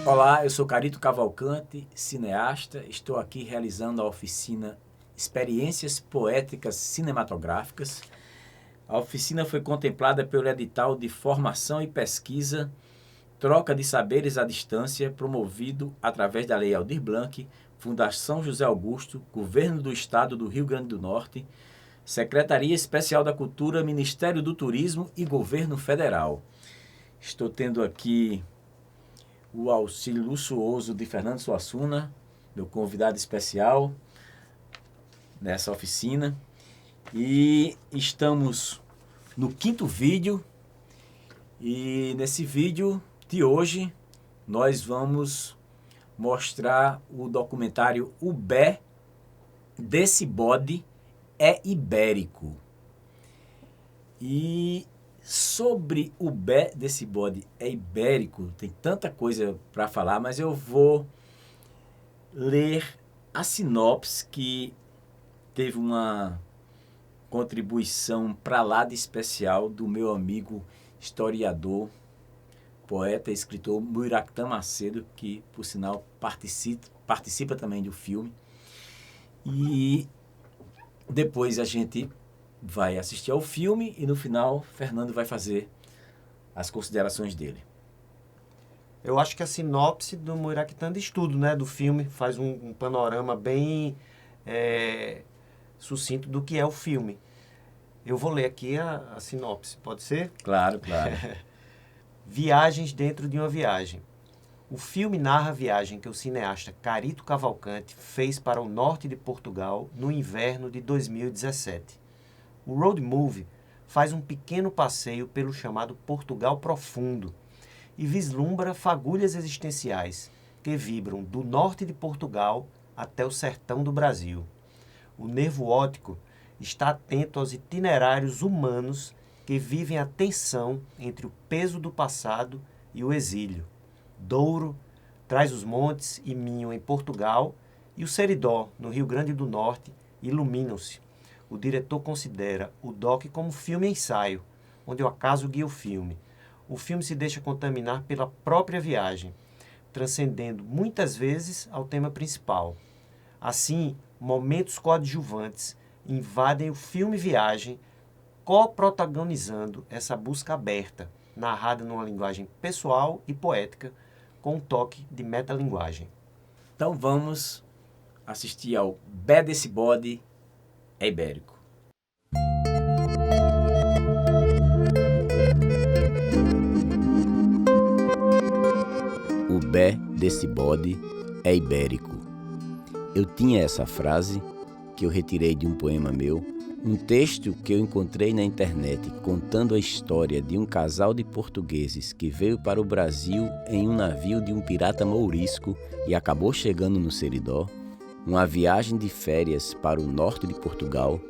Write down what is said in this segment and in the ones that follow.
Olá, eu sou Carito Cavalcante, cineasta. Estou aqui realizando a oficina Experiências Poéticas Cinematográficas. A oficina foi contemplada pelo edital de Formação e Pesquisa Troca de Saberes à Distância, promovido através da Lei Aldir Blanc, Fundação José Augusto, Governo do Estado do Rio Grande do Norte, Secretaria Especial da Cultura, Ministério do Turismo e Governo Federal. Estou tendo aqui o auxílio luxuoso de Fernando Suassuna, meu convidado especial nessa oficina. E estamos no 5º vídeo, e nesse vídeo de hoje nós vamos mostrar o documentário O Bé desse Bode é Ibérico. E sobre o Bé desse Bode é Ibérico, tem tanta coisa para falar, mas eu vou ler a sinopse que teve uma contribuição para lá de especial do meu amigo historiador, poeta e escritor Muiractã Macedo, que, por sinal, participa também do filme. E depois a gente vai assistir ao filme e no final Fernando vai fazer as considerações dele. Eu acho que a sinopse do Muiractã diz tudo, né, do filme, faz um panorama bem sucinto do que é o filme. Eu vou ler aqui a sinopse, pode ser? Claro, claro. Viagens dentro de uma viagem. O filme narra a viagem que o cineasta Carito Cavalcante fez para o norte de Portugal no inverno de 2017. O road movie faz um pequeno passeio pelo chamado Portugal Profundo e vislumbra fagulhas existenciais que vibram do norte de Portugal até o sertão do Brasil. O nervo óptico está atento aos itinerários humanos que vivem a tensão entre o peso do passado e o exílio. Douro, Trás-os-Montes e Minho em Portugal e o Seridó, no Rio Grande do Norte, iluminam-se. O diretor considera o doc como filme-ensaio, onde o acaso guia o filme. O filme se deixa contaminar pela própria viagem, transcendendo muitas vezes ao tema principal. Assim, momentos coadjuvantes invadem o filme-viagem, coprotagonizando essa busca aberta, narrada numa linguagem pessoal e poética, com um toque de metalinguagem. Então vamos assistir ao Bé desse Bode é Ibérico. O Bé desse Bode é Ibérico. Eu tinha essa frase que eu retirei de um poema meu, um texto que eu encontrei na internet contando a história de um casal de portugueses que veio para o Brasil em um navio de um pirata mourisco e acabou chegando no Seridó, uma viagem de férias para o norte de Portugal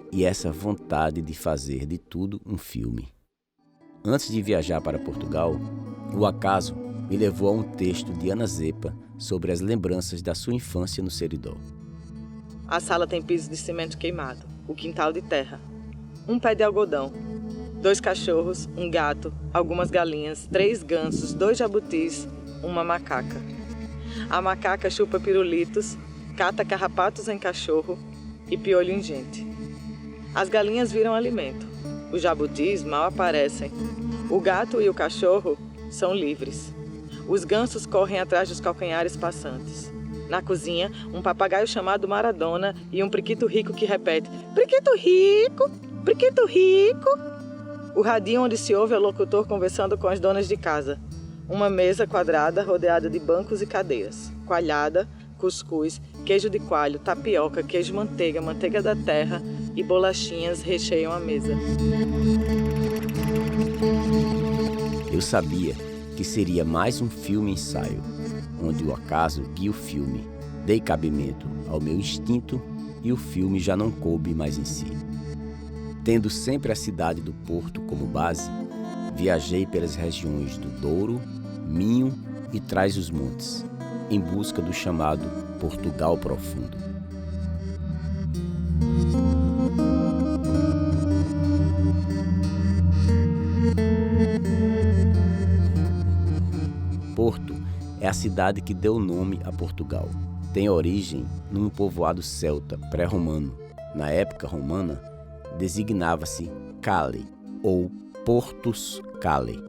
e essa vontade de fazer de tudo um filme. Antes de viajar para Portugal, o acaso me levou a um texto de Ana Zepa sobre as lembranças da sua infância no Seridó. A sala tem piso de cimento queimado, o quintal de terra, um pé de algodão, 2 cachorros, um gato, algumas galinhas, 3 gansos, 2 jabutis, uma macaca. A macaca chupa pirulitos, cata carrapatos em cachorro e piolho em gente. As galinhas viram alimento, os jabutis mal aparecem. O gato e o cachorro são livres. Os gansos correm atrás dos calcanhares passantes. Na cozinha, um papagaio chamado Maradona e um priquito rico que repete: "Priquito rico, priquito rico". O radinho onde se ouve é o locutor conversando com as donas de casa. Uma mesa quadrada rodeada de bancos e cadeiras. Coalhada, cuscuz, queijo de coalho, tapioca, queijo manteiga, manteiga da terra e bolachinhas recheiam a mesa. Eu sabia que seria mais um filme-ensaio, onde o acaso guia o filme. Dei cabimento ao meu instinto e o filme já não coube mais em si. Tendo sempre a cidade do Porto como base, viajei pelas regiões do Douro, Minho e Trás-os-Montes, em busca do chamado Portugal Profundo. Porto é a cidade que deu nome a Portugal. Tem origem num povoado celta pré-romano. Na época romana, designava-se Cale ou Portus Cale.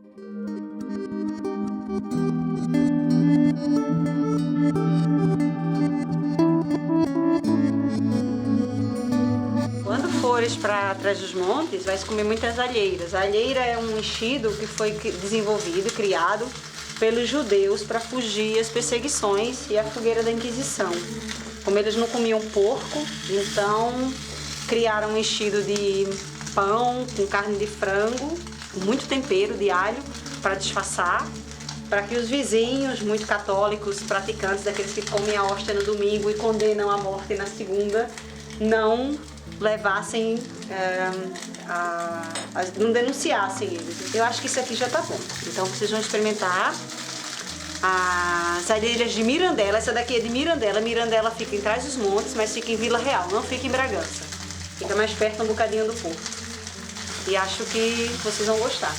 Quando fores para Trás-os-Montes, vai comer muitas alheiras. A alheira é um enchido que foi desenvolvido, criado pelos judeus para fugir às perseguições e à fogueira da Inquisição. Como eles não comiam porco, então criaram um enchido de pão com carne de frango, muito tempero de alho para disfarçar, para que os vizinhos, muito católicos, praticantes, daqueles que comem a hóstia no domingo e condenam a morte na segunda, não levassem, não denunciassem eles. Eu acho que isso aqui já tá bom. Então vocês vão experimentar as alheiras de Mirandela. Essa daqui é de Mirandela. Mirandela fica em Trás-os-Montes, mas fica em Vila Real, não fica em Bragança. Fica mais perto um bocadinho do Porto. E acho que vocês vão gostar.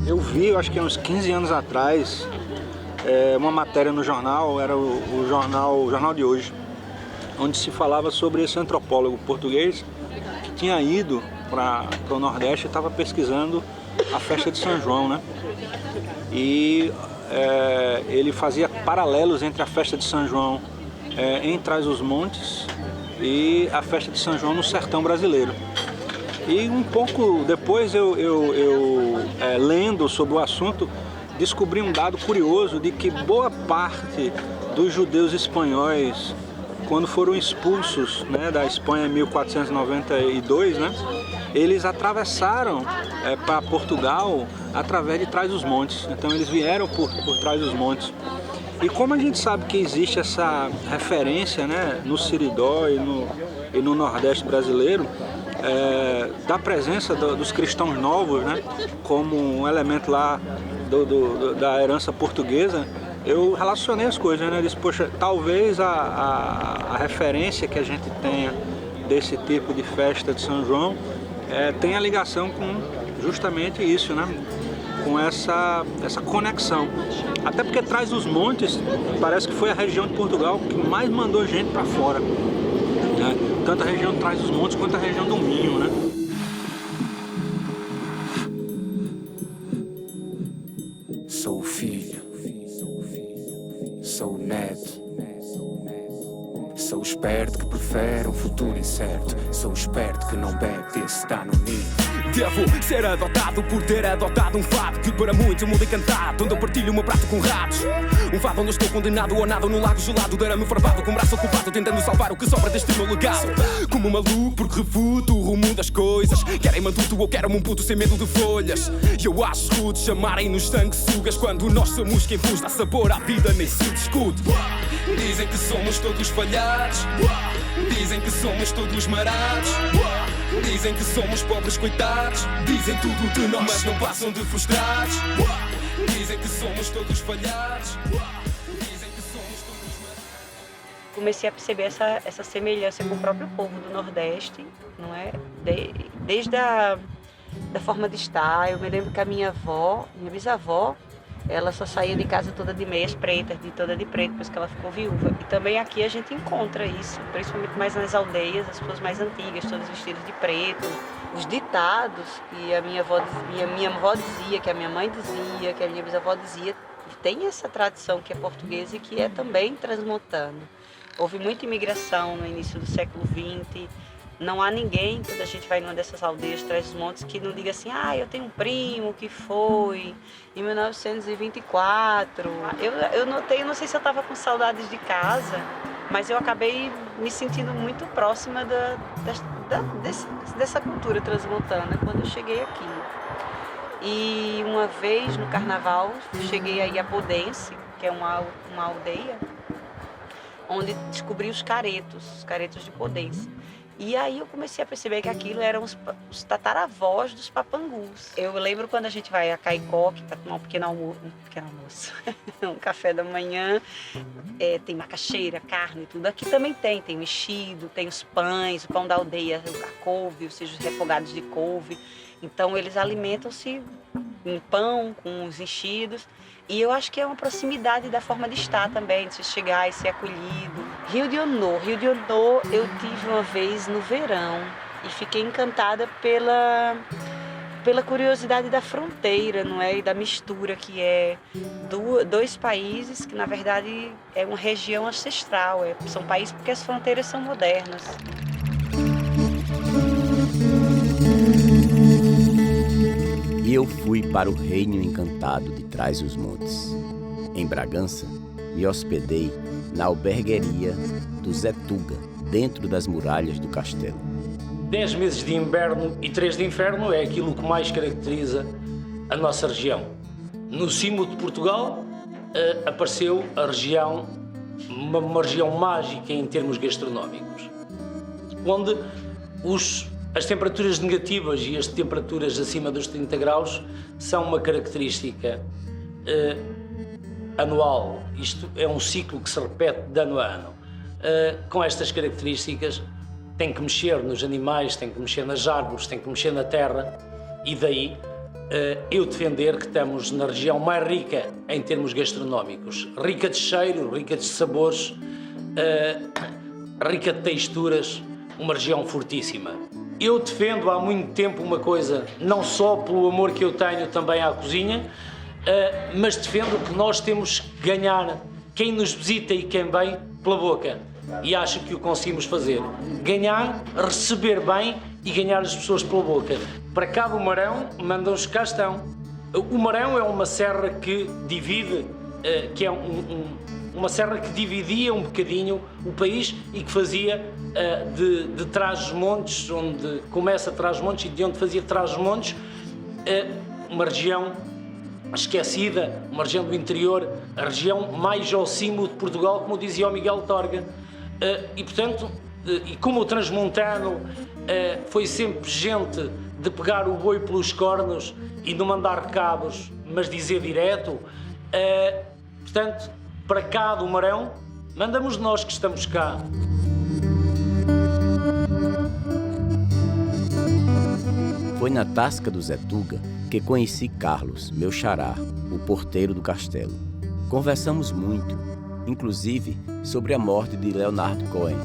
Eu vi, acho que há uns 15 anos atrás, uma matéria no jornal, era o jornal de hoje, onde se falava sobre esse antropólogo português que tinha ido para o Nordeste e estava pesquisando a festa de São João, né? E ele fazia paralelos entre a festa de São João em Trás-os-Montes e a festa de São João no sertão brasileiro. E um pouco depois eu lendo sobre o assunto, descobri um dado curioso de que boa parte dos judeus espanhóis, quando foram expulsos, né, da Espanha em 1492, né, eles atravessaram para Portugal através de Trás-os-Montes. Então eles vieram por Trás-os-Montes. E como a gente sabe que existe essa referência, né, no Seridó e no Nordeste brasileiro, da presença dos cristãos novos, né, como um elemento lá da herança portuguesa, eu relacionei as coisas, né? Disse, poxa, talvez a referência que a gente tenha desse tipo de festa de São João tenha ligação com justamente isso, né? Com essa conexão. Até porque Trás-os-Montes parece que foi a região de Portugal que mais mandou gente para fora, né? Tanto a região de Trás-os-Montes quanto a região do Minho, né? Sou filho, sou neto, sou esperto que prefere um futuro incerto, sou esperto que não bebe desse está no ninho. Devo ser adotado por ter adotado um fado que para muitos é um mundo encantado, onde eu partilho o meu prato com ratos. Um fado onde eu estou condenado ou nado num lago gelado, derame farpado com o braço ocupado, tentando salvar o que sobra deste meu legado. Como um maluco porque refuto o rumo das coisas, querem-me adulto ou querem-me um puto sem medo de folhas. E eu acho rude chamarem-nos sanguessugas quando nós somos quem vos dá sabor à vida, nem se discute. Dizem que somos todos falhados, dizem que somos todos marados, dizem que somos pobres coitados, dizem tudo de nós, mas não passam de frustrados. Dizem que somos todos falhados, dizem que somos todos marados. Comecei a perceber essa semelhança com o próprio povo do Nordeste, não é? Desde da forma de estar. Eu me lembro que a minha bisavó, ela só saía de casa toda de meias pretas, toda de preto, depois que ela ficou viúva. E também aqui a gente encontra isso, principalmente mais nas aldeias, as pessoas mais antigas, todas vestidas de preto. Os ditados que a minha avó dizia, que a minha mãe dizia, que a minha bisavó dizia, tem essa tradição que é portuguesa e que é também transmontana. Houve muita imigração no início do século XX. Não há ninguém, quando a gente vai numa dessas aldeias Trás-os-Montes, que não diga assim, eu tenho um primo que foi em 1924. Eu notei, não sei se eu estava com saudades de casa, mas eu acabei me sentindo muito próxima dessa cultura transmontana quando eu cheguei aqui. E uma vez no carnaval, cheguei aí a Podense, que é uma aldeia, onde descobri os caretos de Podense. E aí eu comecei a perceber que aquilo eram os tataravós dos papangus. Eu lembro quando a gente vai a Caicoque para tomar um pequeno almoço, um café da manhã, tem macaxeira, carne e tudo. Aqui também tem mexido, tem os pães, o pão da aldeia, a couve, ou seja, os refogados de couve. Então eles alimentam-se com pão, com os enchidos. E eu acho que é uma proximidade da forma de estar também, de se chegar e ser acolhido. Rio de Honor eu tive uma vez no verão e fiquei encantada pela curiosidade da fronteira, não é? E da mistura que é dois países que, na verdade, é uma região ancestral. São países porque as fronteiras são modernas. E eu fui para o reino encantado de Trás-os-Montes. Em Bragança, me hospedei na albergueria do Zé Tuga, dentro das muralhas do castelo. 10 meses de inverno e 3 de inverno é aquilo que mais caracteriza a nossa região. No cimo de Portugal apareceu a região, uma região mágica em termos gastronómicos, onde as temperaturas negativas e as temperaturas acima dos 30 graus são uma característica anual. Isto é um ciclo que se repete de ano a ano. Com estas características, tem que mexer nos animais, tem que mexer nas árvores, tem que mexer na terra, e daí eu defender que estamos na região mais rica em termos gastronómicos. Rica de cheiro, rica de sabores, rica de texturas, uma região fortíssima. Eu defendo há muito tempo uma coisa, não só pelo amor que eu tenho também à cozinha, mas defendo que nós temos que ganhar quem nos visita e quem vem pela boca. E acho que o conseguimos fazer. Ganhar, receber bem e ganhar as pessoas pela boca. Para cá do Marão, mandam-os cá estão. O Marão é uma serra que divide, que é uma serra que dividia um bocadinho o país e que fazia de Trás-os-Montes, onde começa Trás-os-Montes e de onde fazia Trás-os-Montes, uma região esquecida, uma região do interior, a região mais ao cimo de Portugal, como dizia o Miguel Torga. E portanto, e como o transmontano foi sempre gente de pegar o boi pelos cornos e não mandar cabos, mas dizer direto, portanto, para cá do Marão, mandamos nós que estamos cá. Foi na tasca do Zé Tuga que conheci Carlos, meu xará, o porteiro do castelo. Conversamos muito, inclusive sobre a morte de Leonard Cohen.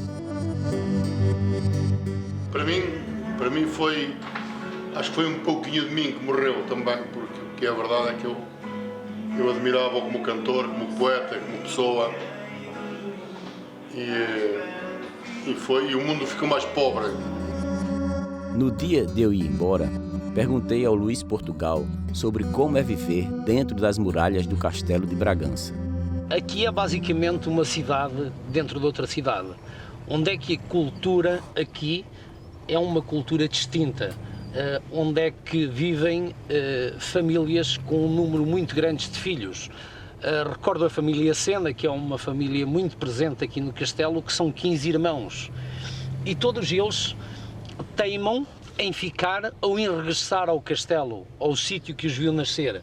Para mim foi, acho que foi um pouquinho de mim que morreu também, porque a verdade é que eu admirava-o como cantor, como poeta, como pessoa, e o mundo ficou mais pobre. No dia de eu ir embora, perguntei ao Luiz Portugal sobre como é viver dentro das muralhas do Castelo de Bragança. Aqui é basicamente uma cidade dentro de outra cidade. Onde é que a cultura aqui é uma cultura distinta? Onde é que vivem famílias com um número muito grande de filhos. Recordo a família Sena, que é uma família muito presente aqui no Castelo, que são 15 irmãos. E todos eles teimam em ficar ou em regressar ao Castelo, ao sítio que os viu nascer.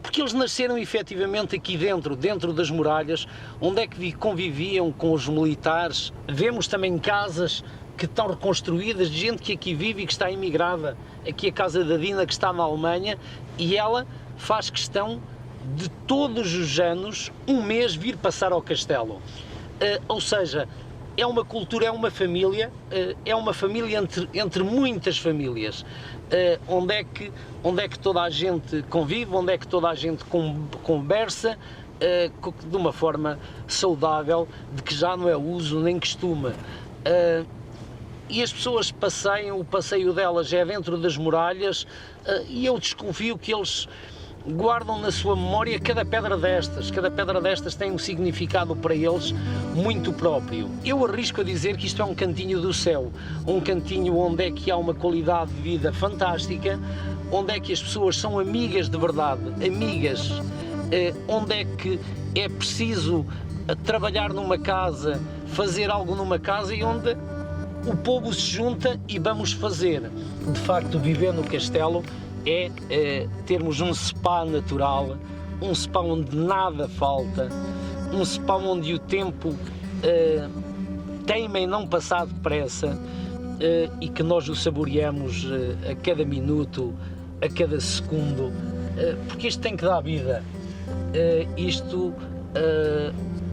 Porque eles nasceram efetivamente aqui dentro das muralhas, onde é que conviviam com os militares. Vemos também casas que estão reconstruídas, de gente que aqui vive e que está imigrada. Aqui a casa da Dina, que está na Alemanha, e ela faz questão de todos os anos, um mês, vir passar ao Castelo. Ou seja, é uma cultura, é uma família entre muitas famílias, onde é que toda a gente convive, onde é que toda a gente conversa, de uma forma saudável, de que já não é uso nem costume. E as pessoas passeiam, o passeio delas é dentro das muralhas, e eu desconfio que eles guardam na sua memória cada pedra destas tem um significado para eles muito próprio. Eu arrisco a dizer que isto é um cantinho do céu, um cantinho onde é que há uma qualidade de vida fantástica, onde é que as pessoas são amigas de verdade, amigas, onde é que é preciso trabalhar numa casa, fazer algo numa casa e onde o povo se junta e vamos fazer. De facto, viver no Castelo é termos um spa natural, um spa onde nada falta, um spa onde o tempo teima em não passar depressa, e que nós o saboreamos a cada minuto, a cada segundo, porque isto tem que dar vida. Isto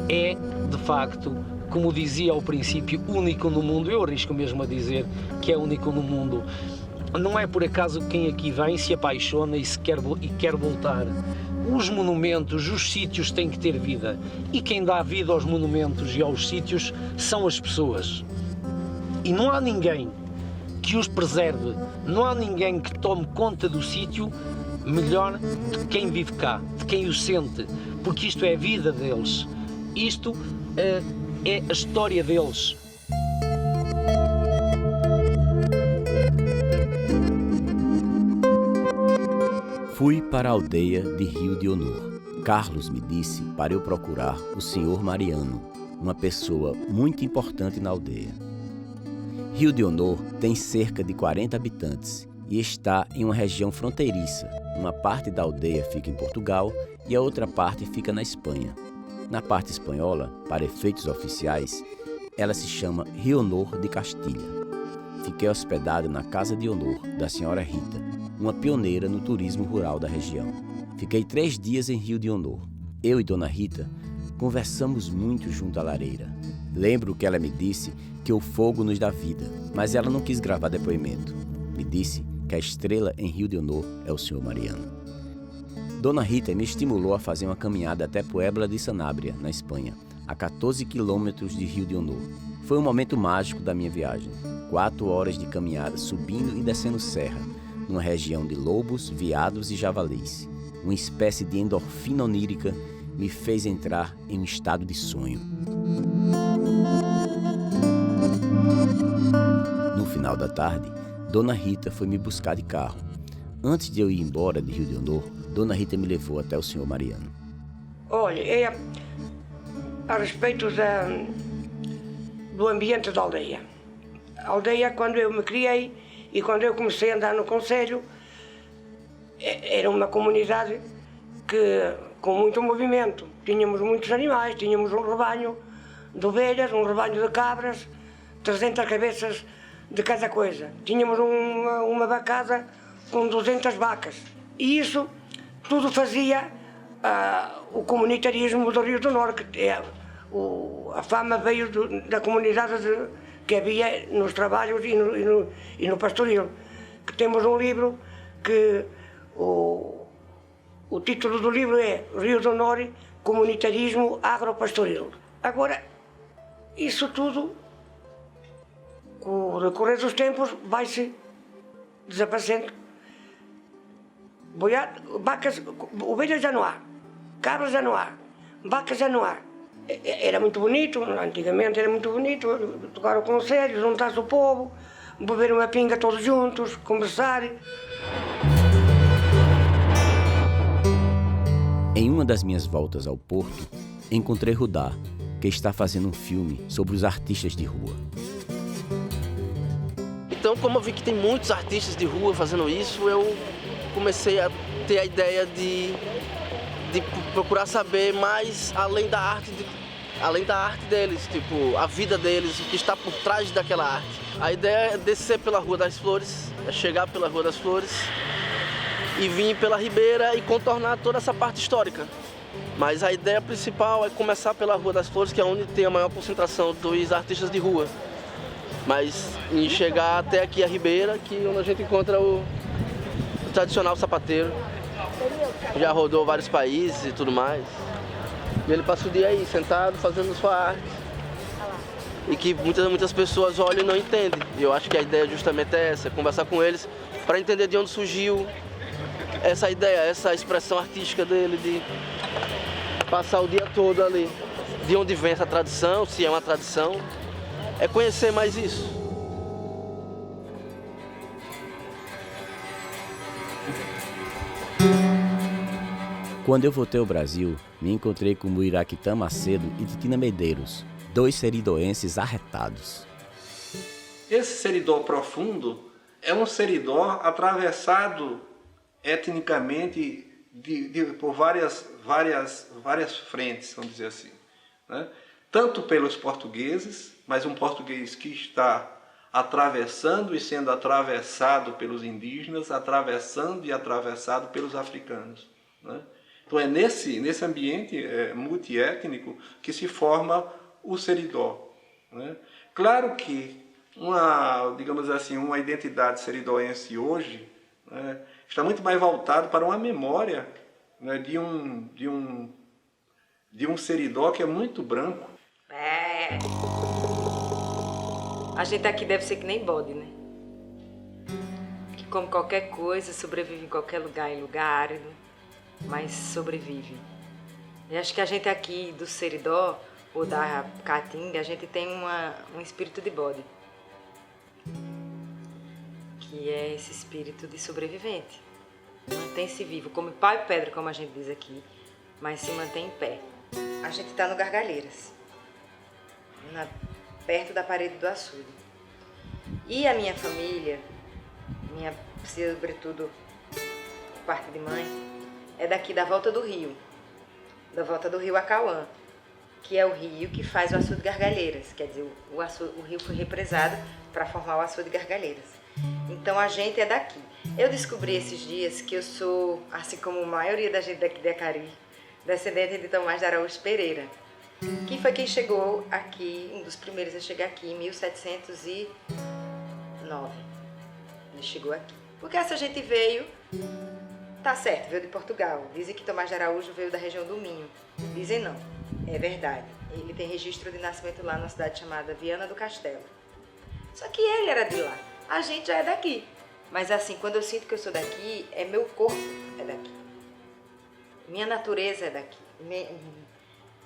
é, de facto, como dizia ao princípio, único no mundo. Eu arrisco mesmo a dizer que é único no mundo. Não é por acaso que quem aqui vem se apaixona e quer voltar. Os monumentos, os sítios têm que ter vida. E quem dá vida aos monumentos e aos sítios são as pessoas. E não há ninguém que os preserve, não há ninguém que tome conta do sítio melhor de quem vive cá, de quem o sente, porque isto é a vida deles, isto é a história deles. Fui para a aldeia de Rio de Honor. Carlos me disse para eu procurar o senhor Mariano, uma pessoa muito importante na aldeia. Rio de Honor tem cerca de 40 habitantes e está em uma região fronteiriça. Uma parte da aldeia fica em Portugal e a outra parte fica na Espanha. Na parte espanhola, para efeitos oficiais, ela se chama Rio Honor de Castilha. Fiquei hospedado na Casa de Honor da senhora Rita, uma pioneira no turismo rural da região. Fiquei 3 dias em Rio de Honor. Eu e Dona Rita conversamos muito junto à lareira. Lembro que ela me disse que o fogo nos dá vida, mas ela não quis gravar depoimento. Me disse que a estrela em Rio de Honor é o senhor Mariano. Dona Rita me estimulou a fazer uma caminhada até Puebla de Sanabria, na Espanha, a 14 quilômetros de Rio de Honor. Foi um momento mágico da minha viagem. 4 horas de caminhada subindo e descendo serra, numa região de lobos, veados e javalis. Uma espécie de endorfina onírica me fez entrar em um estado de sonho. No final da tarde, Dona Rita foi me buscar de carro. Antes de eu ir embora de Rio de Honor, Dona Rita me levou até o senhor Mariano. Olha, a respeito do ambiente da aldeia. A aldeia, quando eu me criei e quando eu comecei a andar no concelho, era uma comunidade com muito movimento. Tínhamos muitos animais, tínhamos um rebanho de ovelhas, um rebanho de cabras, 300 cabeças de cada coisa. Tínhamos uma vacada com 200 vacas. E isso tudo fazia o comunitarismo do Rio do Norte. A fama veio da comunidade que havia nos trabalhos e no pastoril. Que temos um livro que o título do livro é Rio do Norte, Comunitarismo Agropastoril. Agora, isso tudo, com o decorrer dos tempos, vai-se desaparecendo. Vacas, ovelhas já não há, cabras já não há, vacas já não há. Era muito bonito, antigamente era muito bonito, tocar o conselho, juntar-se o povo, beber uma pinga todos juntos, conversar. Em uma das minhas voltas ao Porto, encontrei Rudá, que está fazendo um filme sobre os artistas de rua. Então, como eu vi que tem muitos artistas de rua fazendo isso, eu comecei a ter a ideia de procurar saber mais além da arte deles, tipo, a vida deles, o que está por trás daquela arte. A ideia é descer pela Rua das Flores, é chegar pela Rua das Flores e vir pela Ribeira e contornar toda essa parte histórica. Mas a ideia principal é começar pela Rua das Flores, que é onde tem a maior concentração dos artistas de rua. Mas em chegar até aqui a Ribeira, que é onde a gente encontra o tradicional sapateiro. Já rodou vários países e tudo mais. E ele passa o dia aí, sentado, fazendo sua arte. E que muitas pessoas olham e não entendem. E eu acho que a ideia justamente é essa, conversar com eles para entender de onde surgiu essa ideia, essa expressão artística dele de passar o dia todo ali. De onde vem essa tradição, se é uma tradição. É conhecer mais isso. Quando eu voltei ao Brasil, me encontrei com Muiraquitã Macedo e Titina Medeiros, 2 seridoenses arretados. Esse seridó profundo é um seridó atravessado etnicamente por várias frentes, vamos dizer assim, né? Tanto pelos portugueses, mas um português que está atravessando e sendo atravessado pelos indígenas, atravessando e atravessado pelos africanos, né? Então é nesse ambiente multiétnico que se forma o seridó, né? Claro que digamos assim, uma identidade seridóense hoje, né, está muito mais voltado para uma memória, né, de um seridó que é muito branco. A gente aqui deve ser que nem bode, né? Que come qualquer coisa, sobrevive em qualquer lugar, em lugar árido, mas sobrevive. E acho que a gente aqui do seridó ou da caatinga, a gente tem um espírito de bode, que é esse espírito de sobrevivente. Mantém-se vivo, come pau e pedra, como a gente diz aqui, mas se mantém em pé. A gente está no Gargalheiras, perto da parede do açude. E a minha família, sobretudo parte de mãe, é daqui da Volta do Rio Acauã, que é o rio que faz o açude Gargalheiras. Quer dizer, o rio foi represado para formar o açude Gargalheiras. Então a gente é daqui. Eu descobri esses dias que eu sou, assim como a maioria da gente daqui de Acari, descendente de Tomás de Araújo Pereira, que foi quem chegou aqui, um dos primeiros a chegar aqui em 1709. Ele chegou aqui. Porque essa gente veio, tá certo, veio de Portugal. Dizem que Tomás de Araújo veio da região do Minho. Dizem não, é verdade. Ele tem registro de nascimento lá numa cidade chamada Viana do Castelo. Só que ele era de lá. A gente já é daqui. Mas assim, quando eu sinto que eu sou daqui, meu corpo é daqui. Minha natureza é daqui.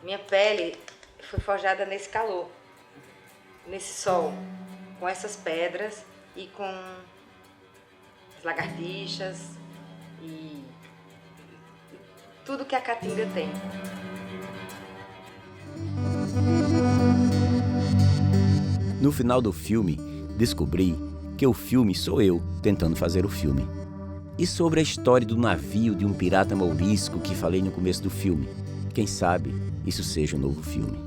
Minha pele foi forjada nesse calor, nesse sol, com essas pedras e com as lagartixas e tudo que a caatinga tem. No final do filme, descobri que o filme sou eu tentando fazer o filme. E sobre a história do navio de um pirata mourisco que falei no começo do filme. Quem sabe isso seja um novo filme.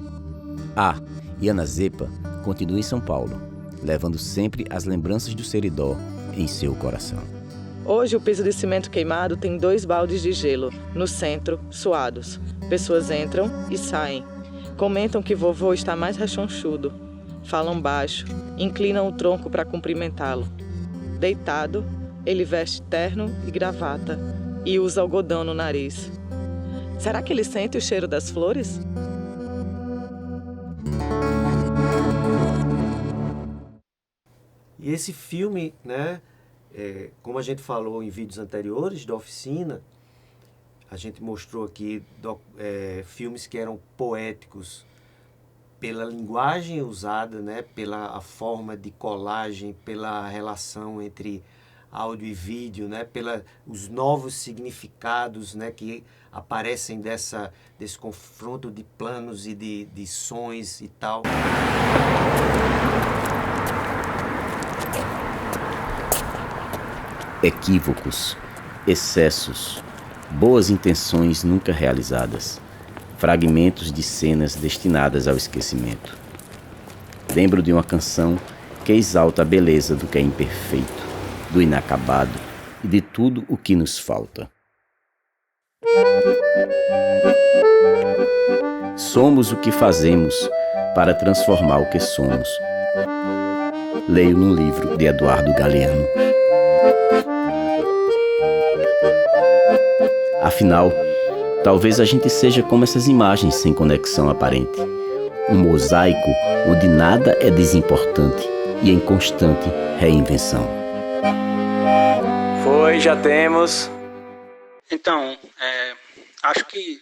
E Ana Zepa continua em São Paulo, levando sempre as lembranças do seridó em seu coração. Hoje o piso de cimento queimado tem 2 baldes de gelo, no centro, suados. Pessoas entram e saem. Comentam que vovô está mais rechonchudo. Falam baixo, inclinam o tronco para cumprimentá-lo. Deitado, ele veste terno e gravata e usa algodão no nariz. Será que ele sente o cheiro das flores? E esse filme, né, como a gente falou em vídeos anteriores da oficina, a gente mostrou aqui filmes que eram poéticos pela linguagem usada, né, pela a forma de colagem, pela relação entre áudio e vídeo, né, os novos significados, né, que aparecem desse confronto de planos e de sons e tal. Equívocos, excessos, boas intenções nunca realizadas, fragmentos de cenas destinadas ao esquecimento. Lembro de uma canção que exalta a beleza do que é imperfeito, do inacabado e de tudo o que nos falta. Somos o que fazemos para transformar o que somos. Leio num livro de Eduardo Galeano. Afinal, talvez a gente seja como essas imagens sem conexão aparente. Um mosaico onde nada é desimportante e em constante reinvenção. Já temos. Então, acho que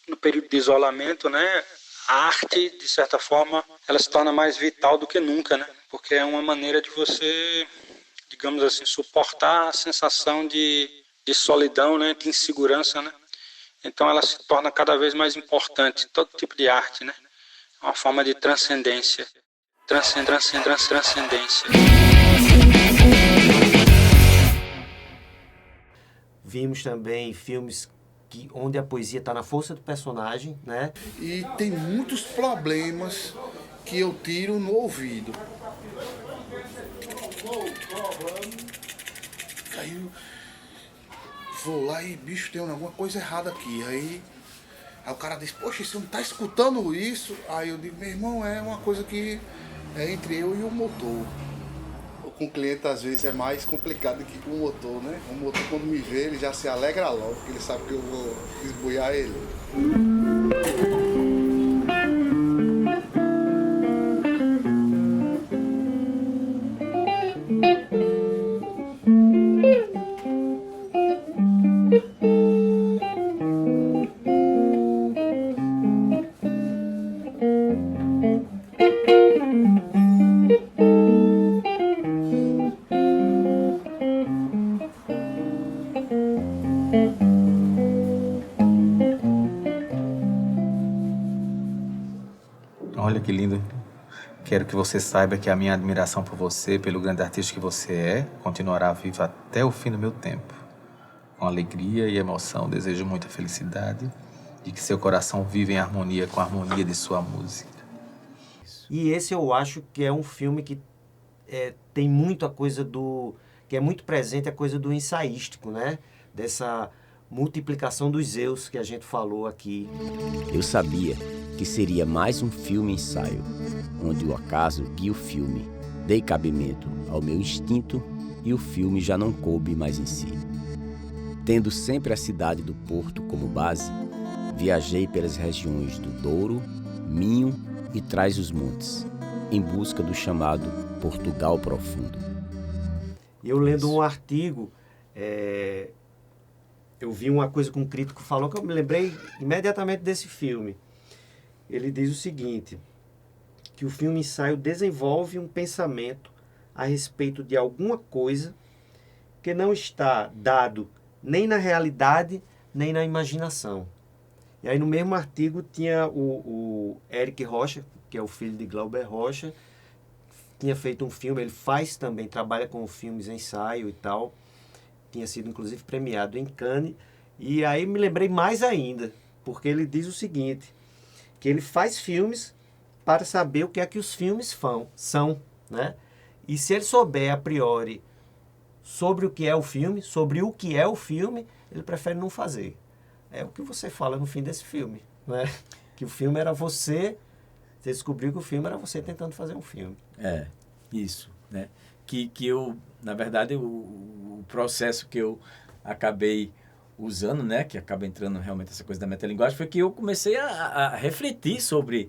no período de isolamento, né, a arte, de certa forma, ela se torna mais vital do que nunca, né? Porque é uma maneira de você, digamos assim, suportar a sensação de solidão, né, de insegurança, né? Então ela se torna cada vez mais importante, todo tipo de arte, né? Uma forma de transcendência. Transcendência. Vimos também filmes onde a poesia está na força do personagem, né? E tem muitos problemas que eu tiro no ouvido. música. Aí eu vou lá e, bicho, tem alguma coisa errada aqui. Aí o cara diz, poxa, você não tá escutando isso? Aí eu digo, meu irmão, é uma coisa que é entre eu e o motor. Com o cliente, às vezes, é mais complicado que com o motor, né? O motor, quando me vê, ele já se alegra logo, porque ele sabe que eu vou esbuiar ele. Olha que lindo. Quero que você saiba que a minha admiração por você, pelo grande artista que você é, continuará viva até o fim do meu tempo. Com alegria e emoção, desejo muita felicidade e que seu coração viva em harmonia com a harmonia de sua música. E esse eu acho que é um filme que tem muito a coisa que é muito presente a coisa do ensaístico, né? Dessa multiplicação dos eus que a gente falou aqui. Eu sabia que seria mais um filme-ensaio, onde o acaso guia o filme. Dei cabimento ao meu instinto e o filme já não coube mais em si. Tendo sempre a cidade do Porto como base, viajei pelas regiões do Douro, Minho e Trás-os-Montes, em busca do chamado Portugal Profundo. Eu lendo um artigo, eu vi uma coisa que um crítico falou que eu me lembrei imediatamente desse filme. Ele diz o seguinte, que o filme-ensaio desenvolve um pensamento a respeito de alguma coisa que não está dado nem na realidade, nem na imaginação. E aí no mesmo artigo tinha o Eric Rocha, que é o filho de Glauber Rocha, tinha feito um filme, ele faz também, trabalha com filmes ensaio e tal, tinha sido inclusive premiado em Cannes, e aí me lembrei mais ainda, porque ele diz o seguinte, que ele faz filmes para saber o que é que os filmes são, né? E se ele souber a priori sobre o que é o filme, ele prefere não fazer. É o que você fala no fim desse filme, né? Que o filme era você descobriu que o filme era você tentando fazer um filme. Isso, né? Que eu, na verdade, o processo que eu acabei usando, né, que acaba entrando realmente essa coisa da metalinguagem, foi que eu comecei a refletir sobre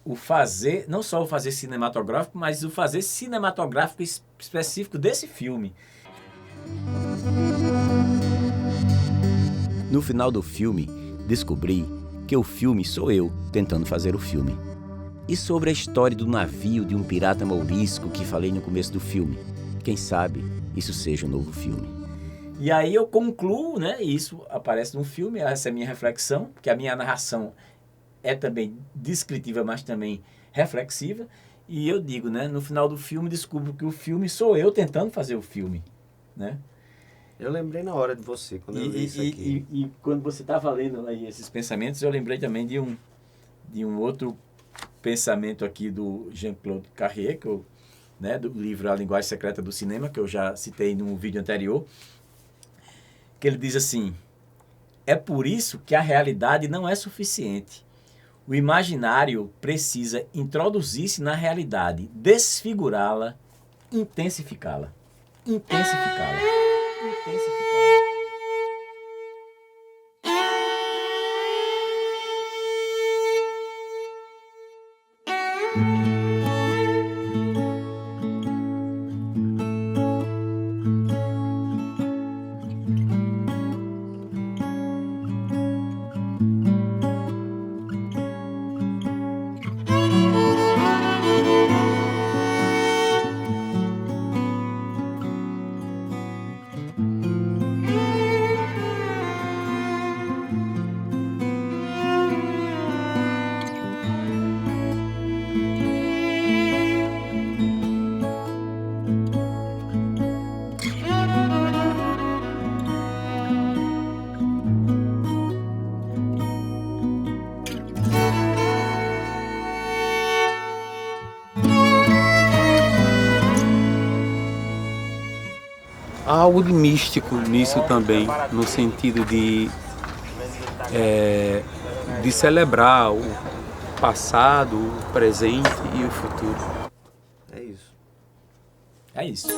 o fazer, não só o fazer cinematográfico, mas o fazer cinematográfico específico desse filme. No final do filme, descobri que o filme sou eu tentando fazer o filme. E sobre a história do navio de um pirata mourisco que falei no começo do filme. Quem sabe isso seja um novo filme. E aí eu concluo, né, e isso aparece no filme, essa é a minha reflexão, porque a minha narração é também descritiva, mas também reflexiva, e eu digo, né, no final do filme descubro que o filme sou eu tentando fazer o filme, né? Eu lembrei na hora de você, quando eu li isso aqui. E quando você estava lendo aí esses pensamentos, eu lembrei também de um outro pensamento aqui do Jean-Claude Carrier, que né, do livro A Linguagem Secreta do Cinema, que eu já citei num vídeo anterior, que ele diz assim, é por isso que a realidade não é suficiente. O imaginário precisa introduzir-se na realidade, desfigurá-la, intensificá-la. Intensificá-la. Intensificá-la. algo de místico nisso também, no sentido de celebrar o passado, o presente e o futuro. É isso. É isso.